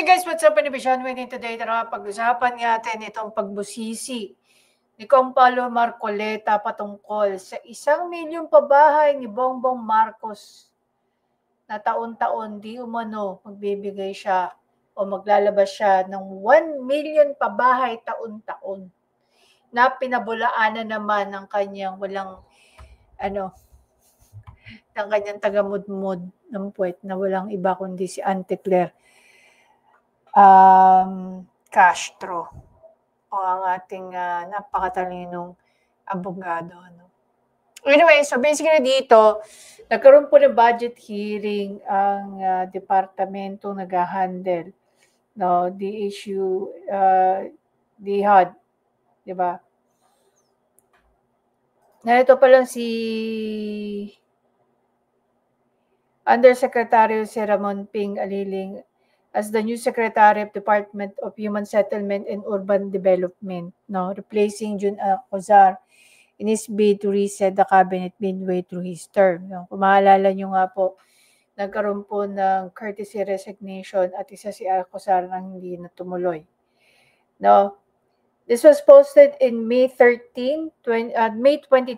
Hey guys, what's up? Inibisyon waiting today. Tara, pag-usapan natin itong pagbusisi ni Kong Paulo Marcoleta patungkol sa 1,000,000 pabahay ni Bongbong Marcos na taon-taon di umano magbibigay siya o maglalabas siya ng 1,000,000 pabahay taon-taon na pinabulaanan naman ng kanyang ng kanyang taga-mudmud ng puwet na walang iba kundi si Auntie Claire Castro o ang ating napakatalinong abogado. Anyway, so basically dito, nagkaroon po ng budget hearing ang departamento nag-handle, DHU, DHUD, di ba? Narito pa lang si Undersecretary si Ramon Ping Aliling as the new Secretary of Department of Human Settlement and Urban Development, replacing Jun Ozar in his bid to reset the cabinet midway through his term. Kung maalala nyo nga po, nagkaroon po ng courtesy resignation at isa si Alcozar na hindi na tumuloy. This was posted in May 23, 2005.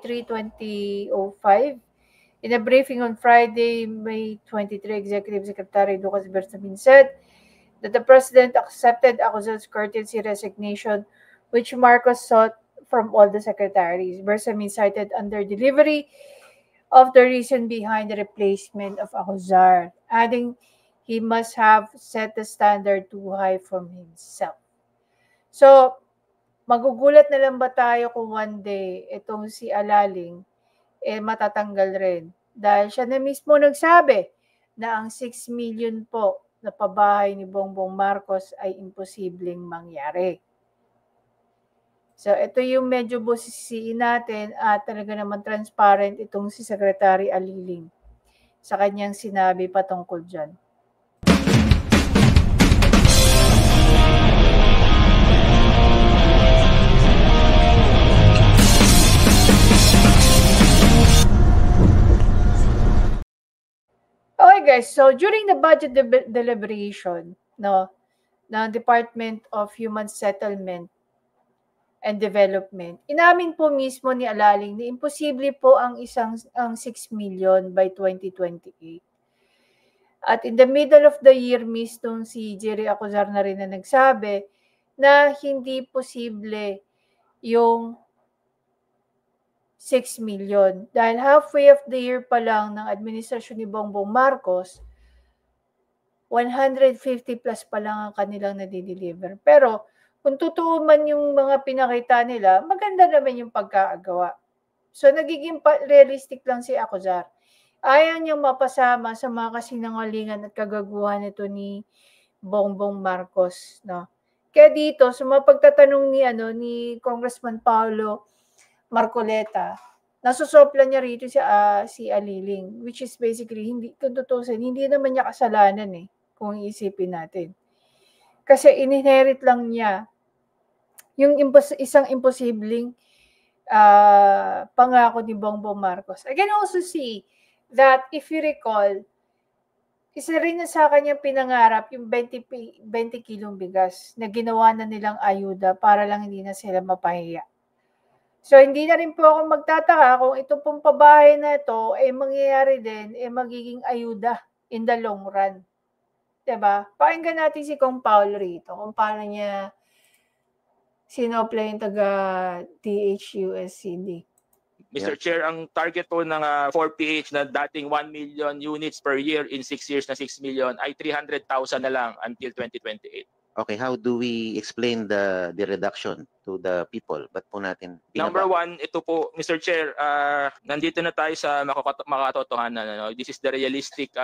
In a briefing on Friday, May 23, Executive Secretary Lucas Bersamin said that the President accepted Acozar's courtesy resignation, which Marcos sought from all the secretaries. Bersamin cited under delivery of the reason behind the replacement of Acozar, adding he must have set the standard too high from himself. So, magugulat na lang ba tayo kung one day itong si Alaling matatanggal rin? Dahil siya na mismo nagsabi na ang 6 million po na pabahay ni Bongbong Marcos ay imposibleng mangyari. So, ito yung medyo busisiin natin at talaga naman transparent itong si Secretary Aliling sa kanyang sinabi patungkol dyan. Okay guys, so during the budget deliberation ng Department of Human Settlement and Development, inamin po mismo ni Alaling na imposible po ang 6 million by 2028. At in the middle of the year mismo si Jerry Acozar na rin na nagsabi na hindi posible yung 6 million. Dahil halfway of the year pa lang ng administrasyon ni Bongbong Marcos, 150 plus pa lang ang kanilang nadideliver. Pero kung totoo man yung mga pinakita nila, maganda naman yung pagkakagawa. So nagiging realistic lang si Acozar. Ayaw niyang mapasama sa mga kasinungalingan at kagaguhan nito ni Bongbong Marcos. Kaya dito, sa mga pagtatanong ni Congressman Paulo Marcoleta, nasusopla niya rito si Aliling, which is basically, kung tutusin, hindi naman niya kasalanan kung iisipin natin. Kasi inherit lang niya yung isang imposibleng pangako ni Bongbong Marcos. I can also see that, if you recall, isa rin na sa kanyang pinangarap yung 20 kilong bigas na ginawa na nilang ayuda para lang hindi na sila mapahiya. So, hindi na rin po ako magtataka kung ito pong pabahay na ito mangyayari din, magiging ayuda in the long run. Diba? Pakinggan natin si Kong Paulo rito, kung paano niya sinopla yung taga-THUSCD. Mr. Chair, ang target po ng 4PH na dating 1 million units per year in 6 years na 6 million ay 300,000 na lang until 2028. Okay, how do we explain the reduction to the people? Ba't po natin Number one, ito po, Mr. Chair, nandito na tayo sa makatotohanan. This is the realistic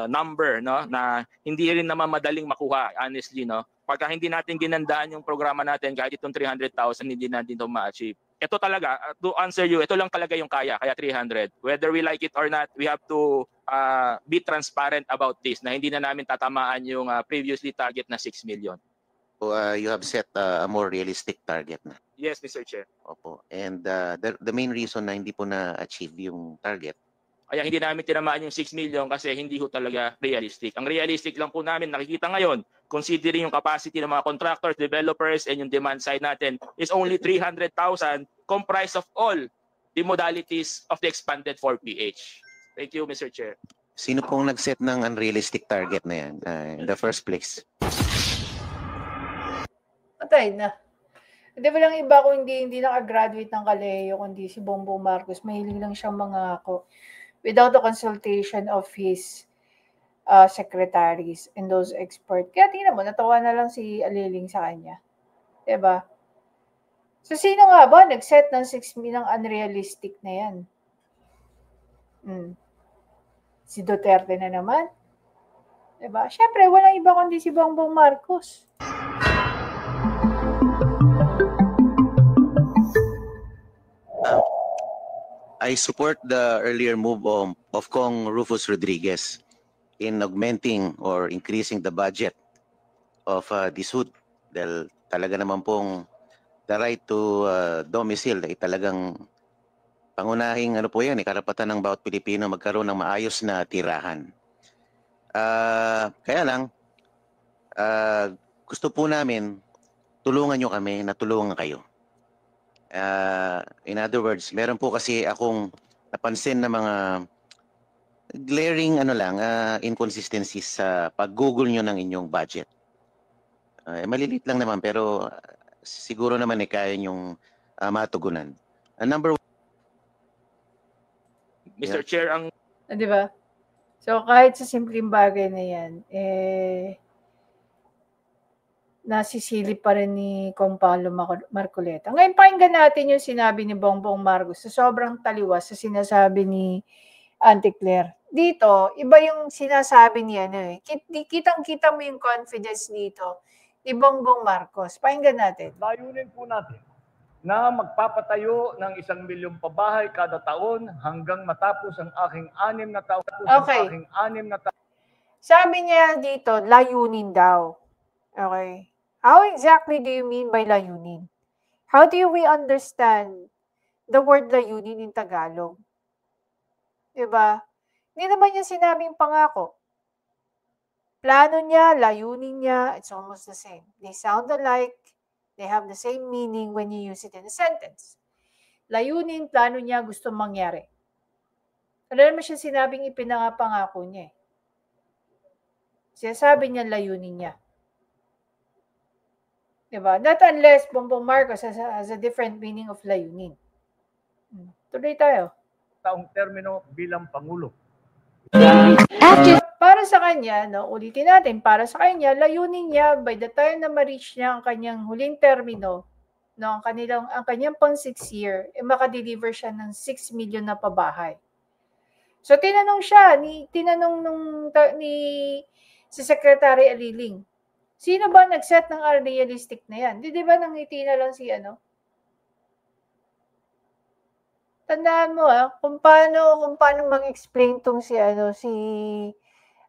number, na hindi rin naman madaling makuha, honestly. Pagka hindi natin ginandaan yung programa natin, kahit itong 300,000, hindi natin ito ma-achieve. Ito talaga, to answer you, ito lang talaga yung kaya 300. Whether we like it or not, we have to be transparent about this, na hindi na namin tatamaan yung previously target na 6 million. So, you have set a more realistic target na? Yes, Mr. Chair. Opo. And the main reason na hindi po na-achieve yung target Kaya hindi namin tinamaan yung 6 million kasi hindi ho talaga realistic. Ang realistic lang po namin nakikita ngayon, considering yung capacity ng mga contractors, developers, and yung demand side natin is only 300,000 comprised of all the modalities of the expanded 4PH. Thank you, Mr. Chair. Sino pong nag-set ng unrealistic target na yan in the first place? Patay na. Hindi ba lang iba kung hindi nakagraduate ng Kaleo, kundi si Bongbong Marcos, mahilig lang siyang mangako without the consultation of his secretaries and those experts. Kaya tingnan mo, natawa na lang si Aliling sa kanya. Diba? So, sino nga ba nag-set ng 6 million ng unrealistic na yan? Si Duterte na naman. Diba? Siyempre, walang iba kundi si Bongbong Marcos. I support the earlier move of Kong Rufus Rodriguez in augmenting or increasing the budget of this hood. Dahil talaga naman pong the right to domicile ay talagang pangunahing ano po yan, karapatan ng bawat Pilipino magkaroon ng maayos na tirahan. Kaya lang, gusto po namin tulungan nyo kami na tulungan kayo. In other words, meron po kasi akong napansin na mga glaring inconsistencies sa pag-google nyo ng inyong budget. Malilit lang naman pero siguro naman kaya nyong matugunan. Number one. Mr. Chair, ang... Di ba? So, kahit sa simpleng bagay na yan, nasisilip pa rin ni Kong Paolo Marcoleta. Ngayon, pakinggan natin yung sinabi ni Bongbong Marcos sa sobrang taliwas sa sinasabi ni Auntie Claire. Dito, iba yung sinasabi niya. Kitang-kita mo yung confidence dito ni Bongbong Marcos. Pakinggan natin. Layunin po natin na magpapatayo ng 1 milyong pabahay kada taon hanggang matapos ang aking 6 na taon. Okay. Sabi niya dito, layunin daw. Okay. How exactly do you mean by layunin? How do we understand the word layunin in Tagalog? Diba? Hindi naman niya sinabing pangako. Plano niya, layunin niya, it's almost the same. They sound alike. They have the same meaning when you use it in a sentence. Layunin, plano niya, gusto mangyari. Wala naman siya sinabing ipinangapangako niya. Sinasabi niya, layunin niya. Diba? Not unless Bongbong Marcos has a different meaning of layunin. Tuloy tayo. Taong termino bilang Pangulo. Para sa kanya, ulitin natin, para sa kanya, layunin niya, by the time na ma-reach niya ang kanyang huling termino, ang kanyang pang 6 year, makadeliver siya ng 6 million na pabahay. So, tinanong si Secretary Aliling, sino ba nag-set ng unrealistic na yan? Di ba nangiti na lang si Tandaan mo kung paano mag-explain tong si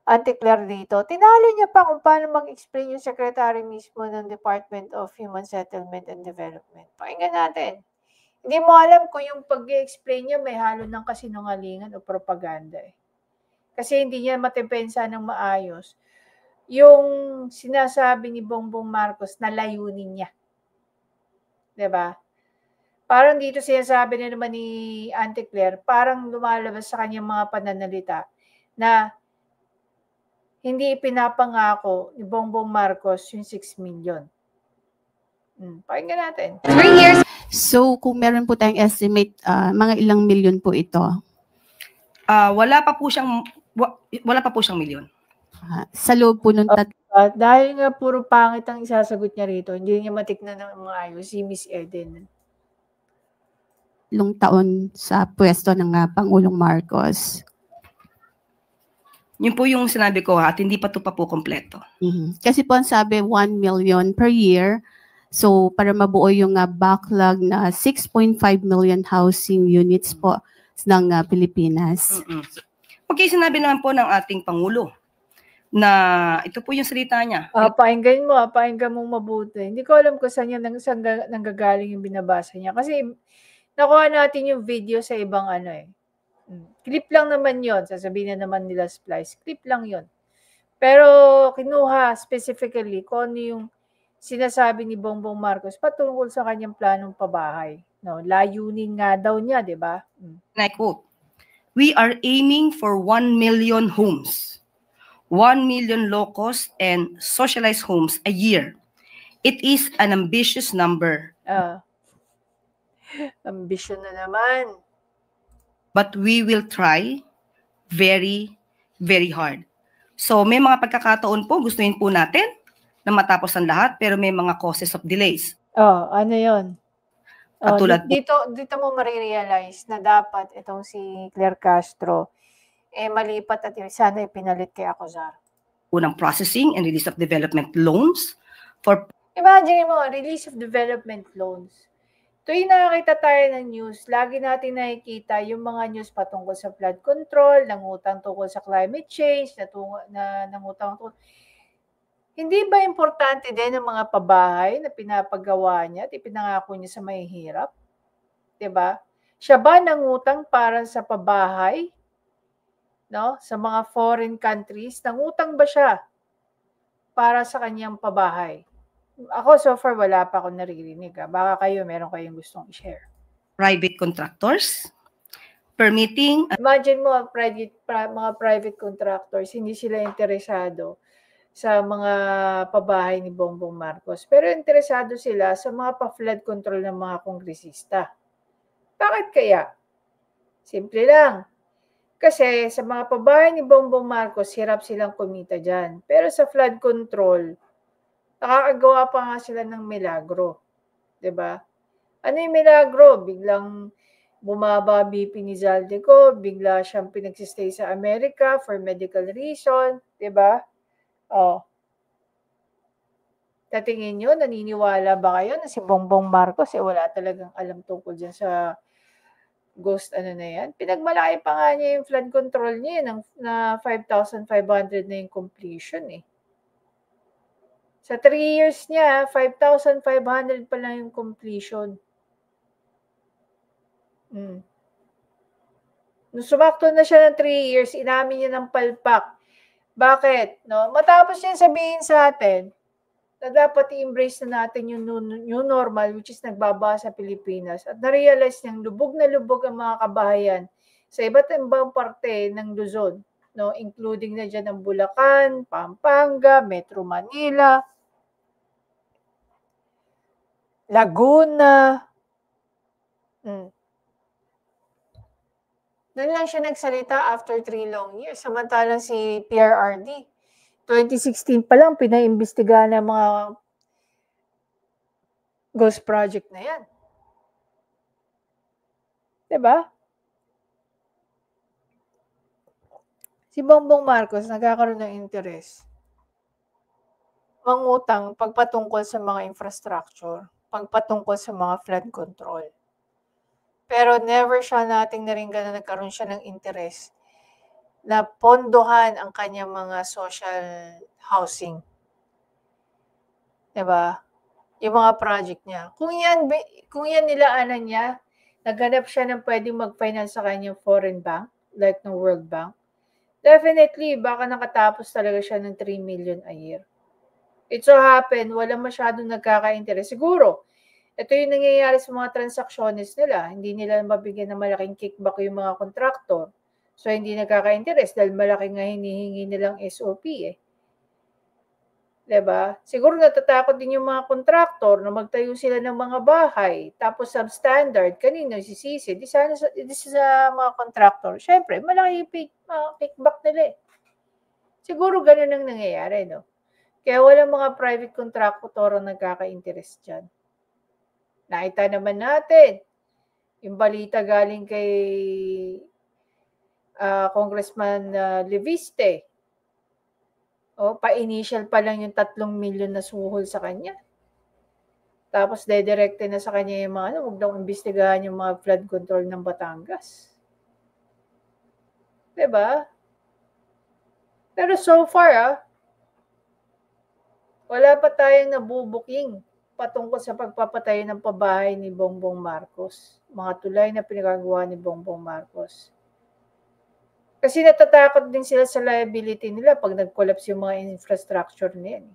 Auntie Claire dito. Tinalo niya pa kung paano mag-explain yung secretary mismo ng Department of Human Settlement and Development. Pakinggan natin. Hindi mo alam kung yung pag-explain niya may halo ng kasinungalingan o propaganda Kasi hindi niya matepensa ng maayos yung sinasabi ni Bongbong Marcos na layunin niya. Diba? Parang dito sinasabi na naman ni Auntie Claire, parang lumalabas sa kanyang mga pananalita na hindi ipinapangako ni Bongbong Marcos yung 6 million. Pakinggan natin. 3 years. So, kung meron po tayong estimate, mga ilang milyon po ito? Wala pa po siyang milyon. Sa loob po nung dahil nga puro pangit ang isasagot niya rito, hindi niya matiknan ng maayos si Miss Eden. Taon sa pwesto ng Pangulong Marcos. Yun po yung sinabi ko at hindi pa ito pa po kompleto. Kasi po ang sabi 1 million per year. So para mabuo yung backlog na 6.5 million housing units po ng Pilipinas. Okay, sinabi naman po ng ating Pangulo na ito po yung salita niya. Pakinggan mo mabuti. Hindi ko alam kung saan nanggagaling yung binabasa niya. Kasi nakuha natin yung video sa ibang Clip lang naman yon, sasabihin na naman nila splice. Clip lang yon. Pero kinuha specifically kung ano yung sinasabi ni Bongbong Marcos patungkol sa kanyang planong pabahay. No, layunin nga daw niya, di ba? And I quote, "We are aiming for 1 million homes, 1 million low-cost and socialized homes a year. It is an ambitious number, Ambition na naman. but we will try very, very hard." So may mga pagkakataon po, gustuin po natin na matapos ang lahat, pero may mga causes of delays. Ano yon? Katulad po, Dito mo marirealize na dapat itong si Claire Castro malipat at sana ipinalit kay Acuzar. unang processing and release of development loans for Imagine mo, release of development loans. Tuwing nakakita tayo ng news, lagi natin nakikita yung mga news patungkol sa flood control, nangutang tungkol sa climate change, nangutang tungkol. Hindi ba importante din ang mga pabahay na pinapagawa niya at ipinangako niya sa mahihirap? Diba? Siya ba nangutang para sa pabahay? No? Sa mga foreign countries, nangutang ba siya para sa kanyang pabahay? Ako so far wala pa akong naririnig. Baka kayo meron kayong gustong i-share. private contractors, permitting Imagine mo mga private contractors, hindi sila interesado sa mga pabahay ni Bongbong Marcos. Pero interesado sila sa mga pa-flood control ng mga kongresista. Bakit kaya? Simple lang. Kasi sa mga pabahay ni Bongbong Marcos, hirap silang kumita dyan. Pero sa flood control, nakakagawa pa nga sila ng milagro. 'Di ba? Ano yung milagro? Biglang bumaba BP ni Zaldico, bigla siyang pinagsistay sa Amerika for medical reason, 'di ba? Tatingin nyo, naniniwala ba kayo na si Bongbong Marcos wala talagang alam tungkol dyan sa ghost na yan? Pinagmalaki pa nga niya yung flood control niya na 5,500 na yung completion Sa 3 years niya, 5,500 pa lang yung completion. Nung sumakto na siya ng 3 years, inamin niya ng palpak. Bakit? No? Matapos niya sabihin sa atin na dapat i-embrace na natin yung new normal which is nagbaba sa Pilipinas. At na-realize niyang lubog na lubog ang mga kabahayan sa iba't ibang parte ng Luzon. No? Including na dyan ang Bulacan, Pampanga, Metro Manila, Laguna. Doon lang siya nagsalita after 3 long years. Samantalang si PRRD, 2016 pa lang, pinaimbestigahan ng mga ghost project na yan. Diba? Si Bongbong Marcos nagkakaroon ng interes. Mangutang pagpatungkol sa mga infrastructure, pagpatungkol sa mga flood control. Pero never siya nating naringgan na nagkaroon siya ng interes na pondohan ang kanyang mga social housing. Diba? Yung mga project niya. Kung yan nilaanan niya, naghanap siya ng pwedeng mag-finance sa kanyang foreign bank, like ng World Bank, definitely, baka nakatapos talaga siya ng 3 million a year. It so happen, walang masyadong nagkaka-interest. Siguro, ito yung nangyayari sa mga transactions nila. Hindi nila mabigyan ng malaking kickback yung mga kontraktor. So, hindi nagkaka-interest dahil malaki nga hinihingi nilang SOP Diba? Siguro natatakot din yung mga kontraktor na magtayo sila ng mga bahay. Tapos substandard, kanino sisisi? Di sa mga kontraktor. Siyempre, malaki kickback nila Siguro ganun ang nangyayari, no? Kaya walang mga private contractor ang nagkaka-interest dyan. Nakita naman natin, yung balita galing kay Congressman Leviste. Pa-initial pa lang yung 3 milyon na suhol sa kanya. Tapos dedirekte na sa kanya yung mga huwag daw imbestigahan yung mga flood control ng Batangas. Diba? Pero so far, wala pa tayong nabubuking patungkol sa pagpapatayo ng pabahay ni Bongbong Marcos. Mga tulay na pinagagawa ni Bongbong Marcos. Kasi natatakot din sila sa liability nila pag nag-collapse yung mga infrastructure na yan.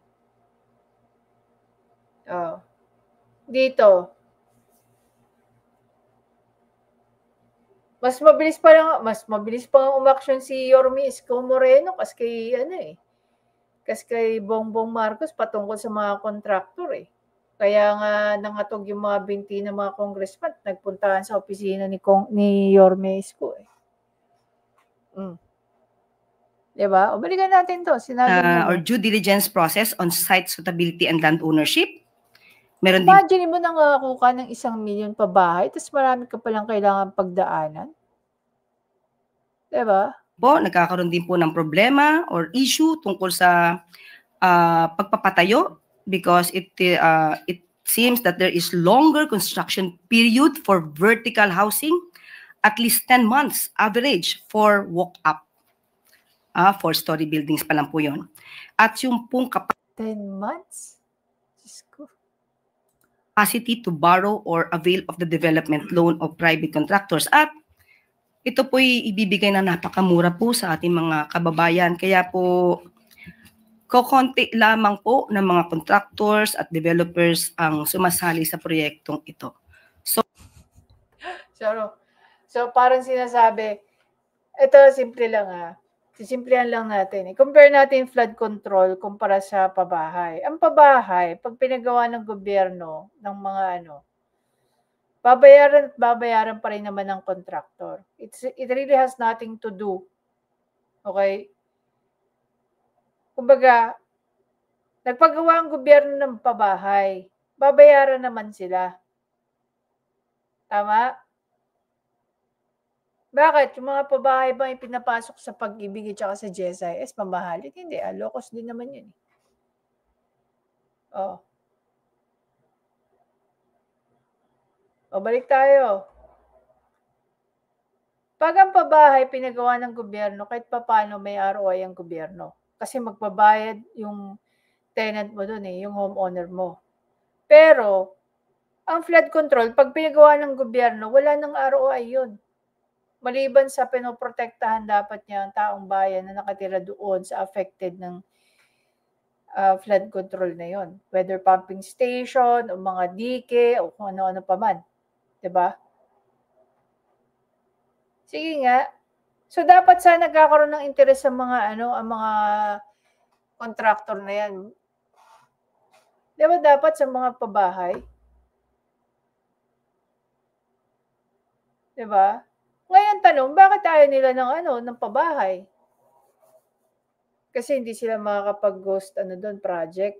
Dito, mas mabilis pa nga umaksyon si Yorme Isko Moreno kasi kay Bongbong Marcos patungkol sa mga kontraktor eh. Kaya nga nangatog yung mga binti ng mga congressman, nagpuntahan sa opisina ni Yorme Isko eh. Diba? O balikan natin to. Sinabi niya or due diligence process on site suitability and land ownership. Meron din Imagine mo nangako ka ng 1 million pa bahay, tapos marami ka palang kailangan pagdaanan. Diba? po, nagkakaroon din po ng problema or issue tungkol sa pagpapatayo because it seems that there is longer construction period for vertical housing, at least 10 months average for walk-up. 4-story buildings pa lang po yun. At yung pong 10 months? capacity to borrow or avail of the development loan of private contractors. At ito po'y ibibigay na napakamura po sa ating mga kababayan. Kaya po, kokonti lamang po ng mga contractors at developers ang sumasali sa proyektong ito. So parang sinasabi, ito simple lang Sisimplihan lang natin. Compare natin flood control kumpara sa pabahay. Ang pabahay, pag pinagawa ng gobyerno, ng mga babayaran pa rin naman ng contractor. It really has nothing to do. Okay? Kumbaga, nagpagawa ang gobyerno ng pabahay, babayaran naman sila. Tama? Bakit? Yung mga pabahay ba yung pinapasok sa Pag-ibig at saka sa GSIS, pamahalit? Hindi, locos din naman yun. Balik tayo. Pag ang pabahay pinagawa ng gobyerno, kahit papaano may ROI ang gobyerno. Kasi magbabayad yung tenant mo dun yung homeowner mo. Pero, ang flood control, pag pinagawa ng gobyerno, wala nang ROI yun. Maliban sa pinoprotektahan dapat niya ang taong bayan na nakatira doon sa affected ng flood control na yon. Whether pumping station, o mga dike, o kung ano-ano pa man. Diba? Sige nga. So, dapat sana nagkakaroon ng interes sa mga, ang mga contractor na yan. Diba dapat sa mga pabahay? Diba? Ngayon tanong, bakit ayaw nila ng pabahay? Kasi hindi sila makakapag-ghost doon project.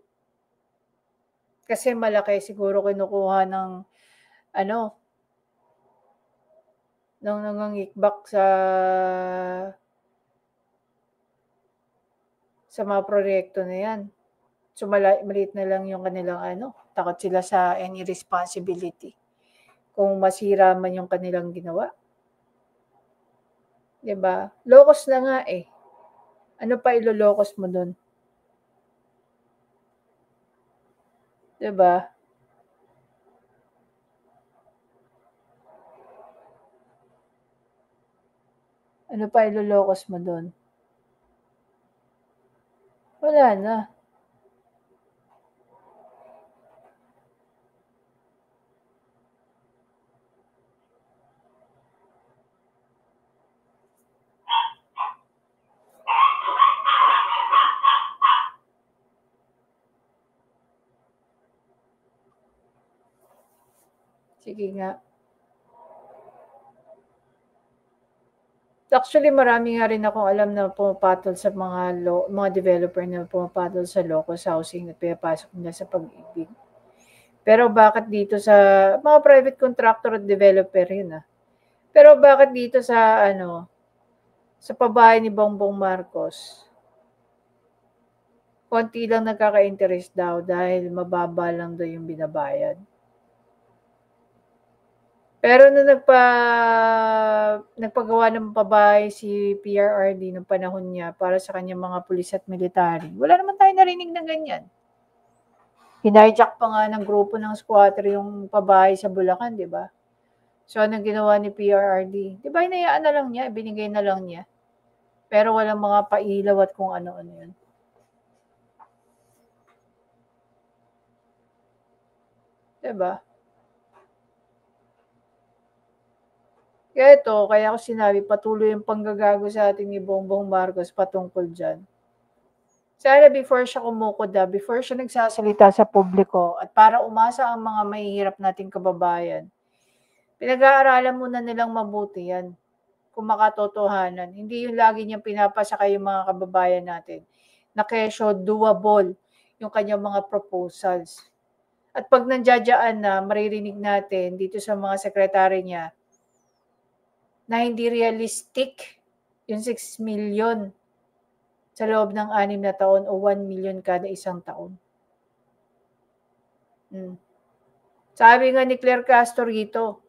Kasi malaki siguro kinukuha ng nangangikbak sa mga proyekto na yan. So maliit na lang yung kanilang takot sila sa any responsibility kung masira man yung kanilang ginawa. Diba? Locos na nga Ano pa ilolocos mo dun? Diba? Ano pa ilolocos mo dun? Wala na. Sige nga. Actually, marami nga rin akong alam na pumapatol sa mga developer na pumapatol sa locus housing at pinapasok nila sa Pag-ibig. Pero bakit dito sa mga private contractor at developer yun Pero bakit dito sa sa pabahay ni Bongbong Marcos, konti lang nagkaka-interest daw dahil mababa lang daw yung binabayad. Pero nung nagpagawa ng pabahay si PRRD ng panahon niya para sa kanyang mga pulis at military, wala naman tayo narinig na ganyan. Hinayjack pa nga ng grupo ng squatter yung pabahay sa Bulacan, di ba? So, anong ginawa ni PRRD? Di ba, hinayaan na lang niya, binigay na lang niya. Pero walang mga pailaw at kung ano-ano yun. Diba? Kaya ito, kaya ako sinabi, patuloy yung panggagago sa atin ni Bongbong Marcos patungkol dyan. Sana before siya kumukuda, before siya nagsasalita sa publiko, at para umasa ang mga mahihirap nating kababayan, pinag-aaralan muna nilang mabuti yan. Kung makatotohanan. Hindi yung lagi niyang pinapasakay yung mga kababayan natin na kesyo doable yung kanyang mga proposals. At pag nandiyadyaan na, maririnig natin dito sa mga sekretary niya na hindi realistic yung 6 million sa loob ng 6 na taon o 1 million kada isang taon. Sabi nga ni Claire Castro rito,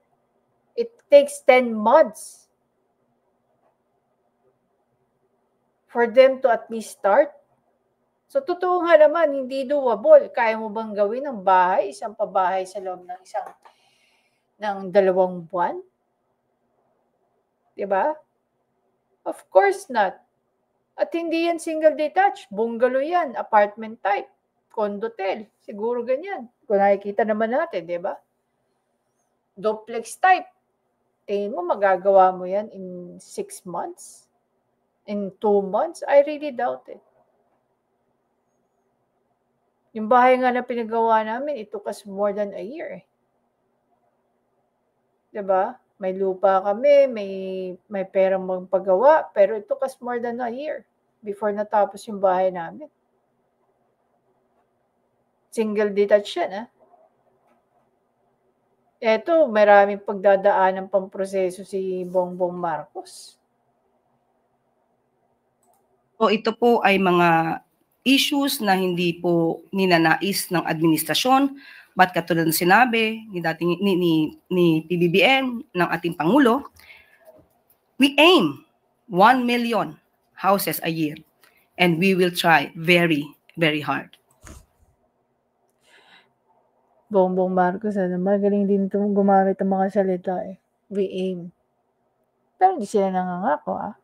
it takes 10 months for them to at least start. So, totoo nga naman, hindi doable. Kaya mo bang gawin ng bahay, isang pabahay sa loob ng 2 buwan? Diba? Of course not. At hindi yan single detached. Bungalow yan, apartment type, condotel. Siguro ganyan. Kung nakikita naman natin, diba? Duplex type. Tingin mo, magagawa mo yan in 6 months? In 2 months? I really doubt it. Yung bahay nga na pinagawa namin, it took us more than a year. Diba? May lupa kami, may perang magpagawa, pero it took us more than a year before natapos yung bahay namin. Single detached yan, ha? Eto, maraming pagdadaanan pang proseso si Bongbong Marcos. So ito po ay mga issues na hindi po ninanais ng administrasyon, but katulad ng sinabi ni PBBM ng ating Pangulo, we aim 1 million houses a year and we will try very, very hard. Bongbong Marcos, magaling din itong gumamit ng mga salita eh. We aim. Pero hindi sila nangangako,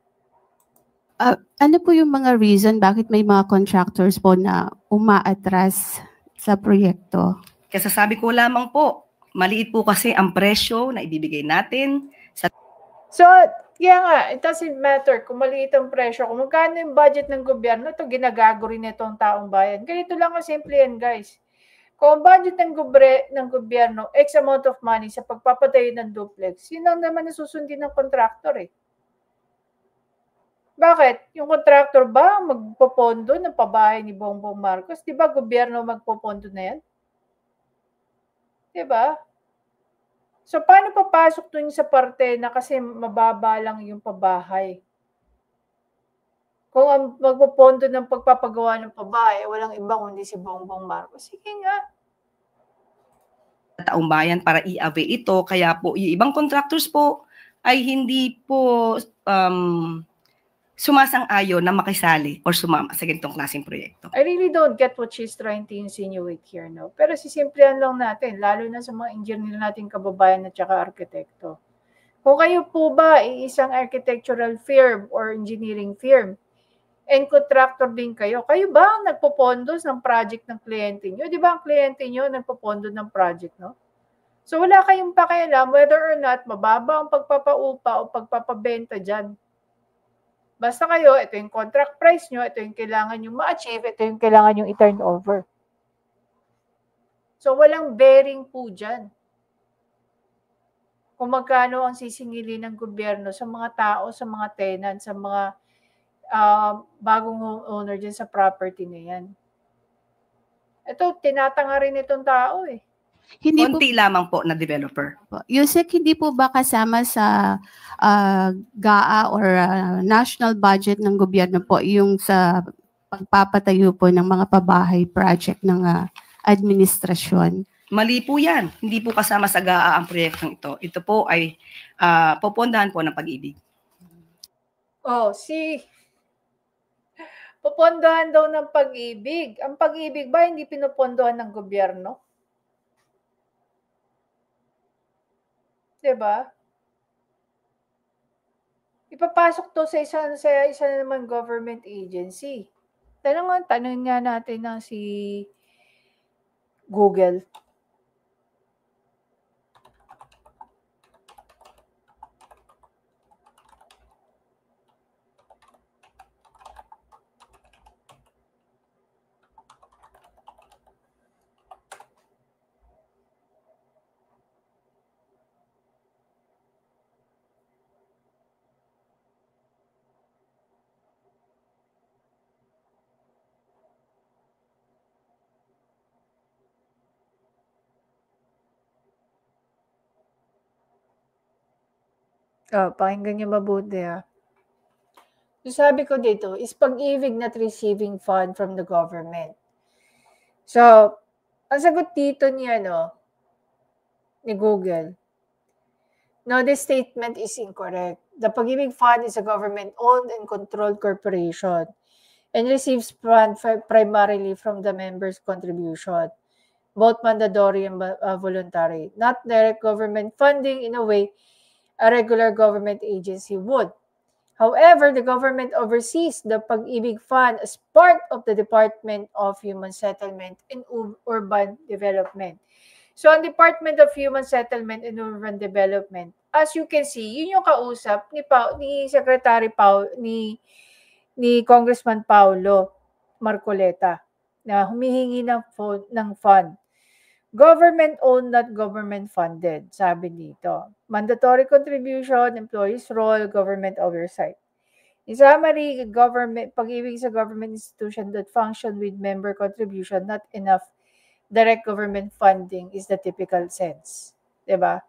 Ano po yung mga reason bakit may mga contractors po na umaatras sa proyekto? Kasi sabi ko lamang po, maliit po kasi ang presyo na ibibigay natin. So, kaya nga, it doesn't matter kung maliit ang presyo. Kung magkano yung budget ng gobyerno, ito ginagago rin itong taong bayan. Ganito lang ang simple yan, guys. Kung ang budget ng gobyerno, X amount of money sa pagpapatayo ng duplex, yun lang naman nasusundin ng contractor eh. Bakit? Yung contractor ba magpopondo ng pabahay ni Bongbong Marcos? Di ba gobyerno magpopondo na yan? Di ba? So, paano papasok dun sa parte na kasi mababa lang yung pabahay? Kung ang magpopondo ng pagpapagawa ng pabahay, walang iba kundi si Bongbong Marcos. Sige nga. Taong bayan para i-avail ito. Kaya po, yung ibang contractors po ay hindi po sumasang-ayon na makisali or sumama sa ganitong klaseng proyekto. I really don't get what she's trying to insinuate here, no? Pero sisimplihan lang natin, lalo na sa mga engineer nating kababayan at saka arkitekto. Kung kayo po ba ay isang architectural firm or engineering firm, and contractor din kayo, kayo ba ang nagpopondo ng project ng kliyente nyo? Di ba ang kliyente nyo nagpopondo ng project, no? So wala kayong pakialam whether or not mababa ang pagpapaupa o pagpapabenta dyan. Basta kayo, ito yung contract price nyo, ito yung kailangan nyo ma-achieve, ito yung kailangan nyo i-turn over. So, walang bearing po dyan. Kung magkano ang sisingilin ng gobyerno sa mga tao, sa mga tenant, sa mga bagong owner dyan sa property na yan. Ito, tinatanga rin itong tao eh. Konti lamang po na developer. Yusek, hindi po ba kasama sa GAA or national budget ng gobyerno po yung sa pagpapatayo po ng mga pabahay project ng administrasyon? Mali po yan. Hindi po kasama sa GAA ang proyektong ito. Ito po ay popondahan po ng Pag-ibig. Popondahan daw ng Pag-ibig. Ang Pag-ibig ba hindi pinopondohan ng gobyerno? Diba? ipapasok to sa isa na naman government agency. Tanong nga natin ng si Google. Pakinggan niyo mabuti ha. So sabi ko dito is Pag-ibig not receiving fund from the government. So, ang sagot dito ni Google, no, this statement is incorrect. The Pag-ibig Fund is a government-owned and controlled corporation and receives fund primarily from the members' contribution, both mandatory and voluntary, not direct government funding in a way a regular government agency would. However, the government oversees the Pag-ibig Fund as part of the Department of Human Settlement and Urban Development. So, ang Department of Human Settlement and Urban Development, as you can see, yun yung kausap ni Secretary ni Congressman Paulo Marcoleta na humihingi ng fund. Government-owned, not government-funded, sabi dito. Mandatory contribution, employees' role, government oversight. In summary, Pag-ibig sa government institution that function with member contribution, not enough direct government funding is the typical sense. Diba?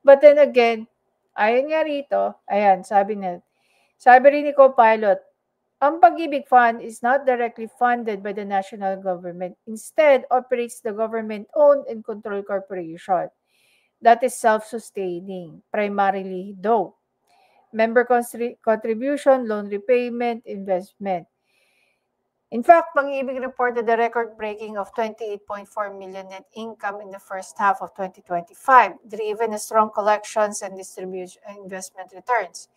But then again, ayon nga rito, ayan, sabi rin ni Co-Pilot, ang Pag-ibig Fund is not directly funded by the national government. Instead, operates the government-owned and controlled corporation that is self-sustaining, primarily though. Member contribution, loan repayment, investment. In fact, Pag-ibig reported a record-breaking of 28.4 million net income in the first half of 2025, driven by strong collections and distribution investment returns.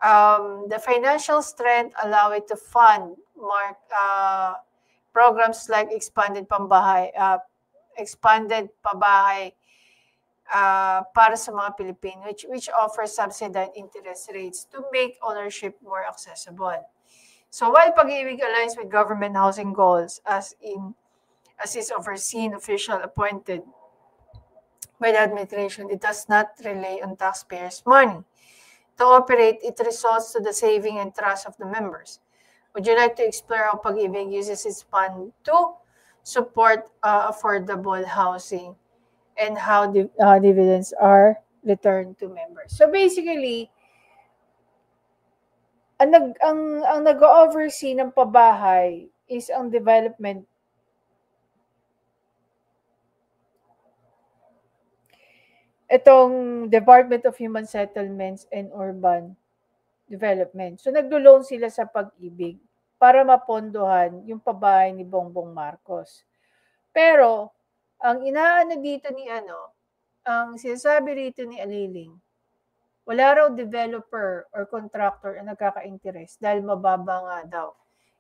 The financial strength allow it to fund programs like expanded pabahay para sa mga Pilipino, which offers subsidized interest rates to make ownership more accessible. So while Pag-ibig aligns with government housing goals as is overseen official appointed by the administration, it does not rely on taxpayers' money to operate. It results to the saving and trust of the members. Would you like to explore how Pag-ibig uses its fund to support affordable housing and how dividends are returned to members? So basically, ang nag-oversee ng pabahay is ang development. Itong Department of Human Settlements and Urban Development. So naglo-loan sila sa Pag-ibig para mapondohan yung pabahay ni Bongbong Marcos. Pero ang inaano dito ang sinasabi rito ni Aliling, wala raw developer or contractor ang nagkaka-interest dahil mababa nga daw.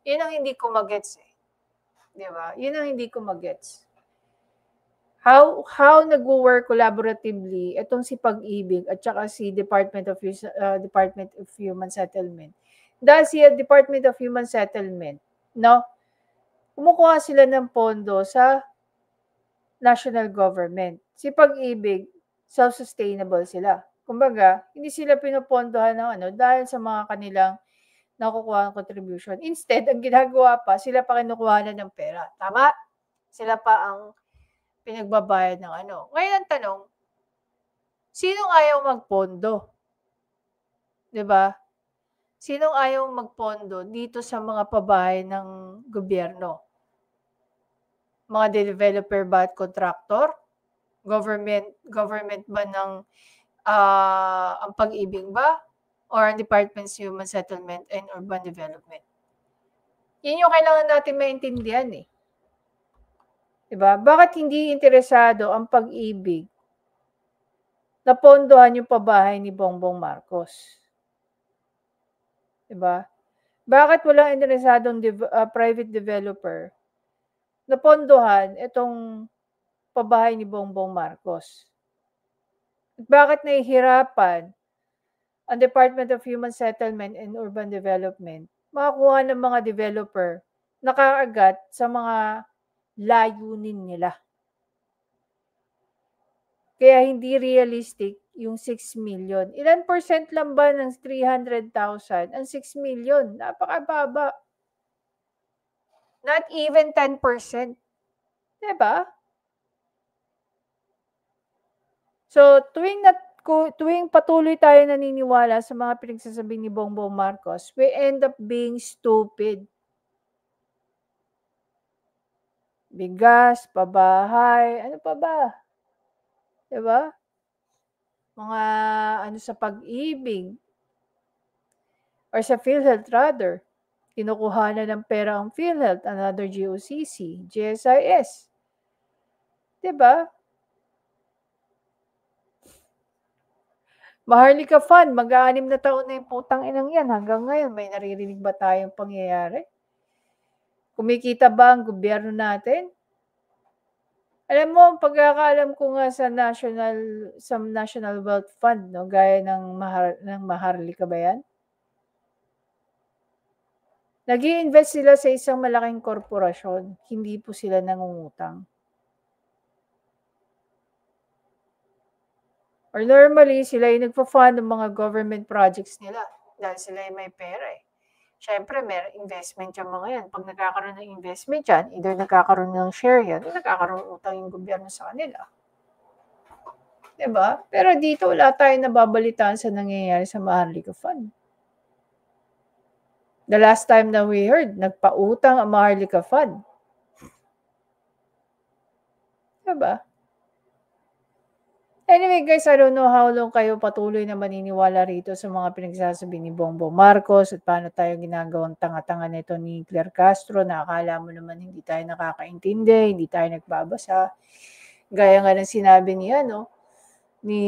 Yun ang hindi ko magets eh. Di ba? Yun ang hindi ko magets. How nag-work collaboratively itong si Pag-ibig at saka si Department of Human Settlement. Dahil si Department of Human Settlement, kumukuha sila ng pondo sa national government. Si Pag-ibig, self-sustainable sila. Kumbaga, hindi sila pinopondohan ng dahil sa mga kanilang nakukuha ng contribution. Instead, ang ginagawa pa, sila pa kinukuha na ng pera. Tama? Sila pa ang pinagbabayad ng Ngayon ang tanong, sinong ayaw magpondo? 'Di ba? Sinong ayaw magpondo dito sa mga pabahay ng gobyerno? Mga developer ba at contractor? Government ba ng ang Pag-ibig ba? Or ang Department of Human Settlement and Urban Development? Yan yung kailangan natin maintindihan eh. Diba? Bakit hindi interesado ang Pag-ibig na pondohan yung pabahay ni Bongbong Marcos? Diba? Bakit walang interesadong private developer na pondohan itong pabahay ni Bongbong Marcos? At bakit nahihirapan ang Department of Human Settlement and Urban Development makakuha ng mga developer na kaagad sa mga layunin nila? Kaya hindi realistic yung 6 million. Ilan percent lang ba ng 300,000? Ang 6 million, napakababa. Not even 10%. Diba? So, tuwing patuloy tayo naniniwala sa mga pinagsasabi ni Bongbong Marcos, we end up being stupid. Bigas, pabahay, ano pa ba? Diba? Mga ano sa pag-ibig or sa PhilHealth rather. Kinukuha na ng pera ang PhilHealth, another GOCC, GSIS. Diba? Maharlika Fund, mag-6 na taon na yung putang inang yan. Hanggang ngayon, may naririnig ba tayong pangyayari? Kumikita ba ang gobyerno natin? Alam mo, ang pagkakaalam ko nga sa National Wealth Fund, no, gaya ng Maharlika ba yan? Nag-i-invest sila sa isang malaking korporasyon, hindi po sila nangungutang. Or normally, sila yung nagpa-fund ng mga government projects nila dahil sila yung may pera eh. Siyempre, may investment yung mga yan. Pag nagkakaroon ng investment yan, either nagkakaroon ng share yan, o nagkakaroon utang yung gobyerno sa kanila. Diba? Pero dito, wala tayong nababalitaan sa nangyayari sa Maharlika Fund. The last time na we heard, nagpautang ang Maharlika Fund. Diba? Anyway guys, I don't know how long kayo patuloy na maniniwala rito sa mga pinagsasabi ni Bongbong Marcos at paano tayo ginagawang tanga-tanga nito ni Claire Castro na akala mo naman hindi tayo nakakaintindi, hindi tayo nagbabasa. Gaya nga ng sinabi niya, no, ni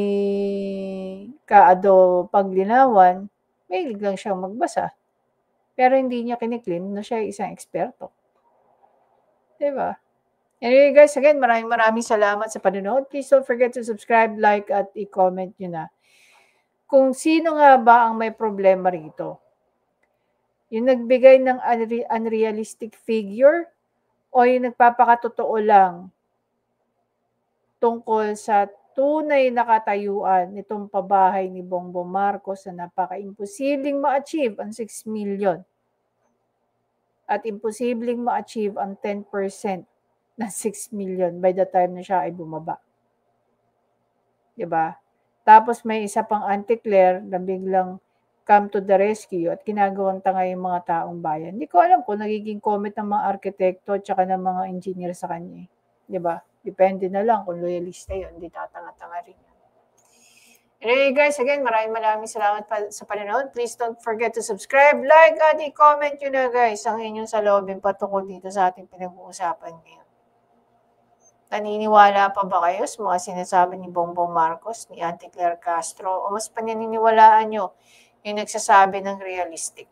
Kaado Paglinawan, mahilig lang siyang magbasa. Pero hindi niya kiniklaim na siya isang eksperto. Diba? Anyway guys, again, maraming salamat sa panonood. Please don't forget to subscribe, like, at i-comment nyo na kung sino nga ba ang may problema rito. Yung nagbigay ng unrealistic figure o yung nagpapakatotoo lang tungkol sa tunay na katayuan nitong pabahay ni Bongbong Marcos na napaka-imposibleng ma-achieve ang 6 million at imposibleng ma-achieve ang 10% na 6 million by the time na siya ay bumaba. Diba? Tapos may isa pang anti-Claire na biglang come to the rescue at ginagawang tanga yung mga taong bayan. Hindi ko alam kung nagiging comment ng mga arkitekto at saka ng mga engineer sa kanya. Diba? Depende na lang kung loyalista yun. Hindi tatanga-tanga rin. Anyway guys, again, maraming salamat sa panonood. Please don't forget to subscribe, like, at i-comment nyo na guys ang inyong saloobin patungkol dito sa ating pinag-uusapan ngayon. Naniniwala pa ba kayo sa mga sinasabi ni Bongbong Marcos, ni Auntie Claire Castro, o mas paniniwalaan nyo yung nagsasabi ng realistic?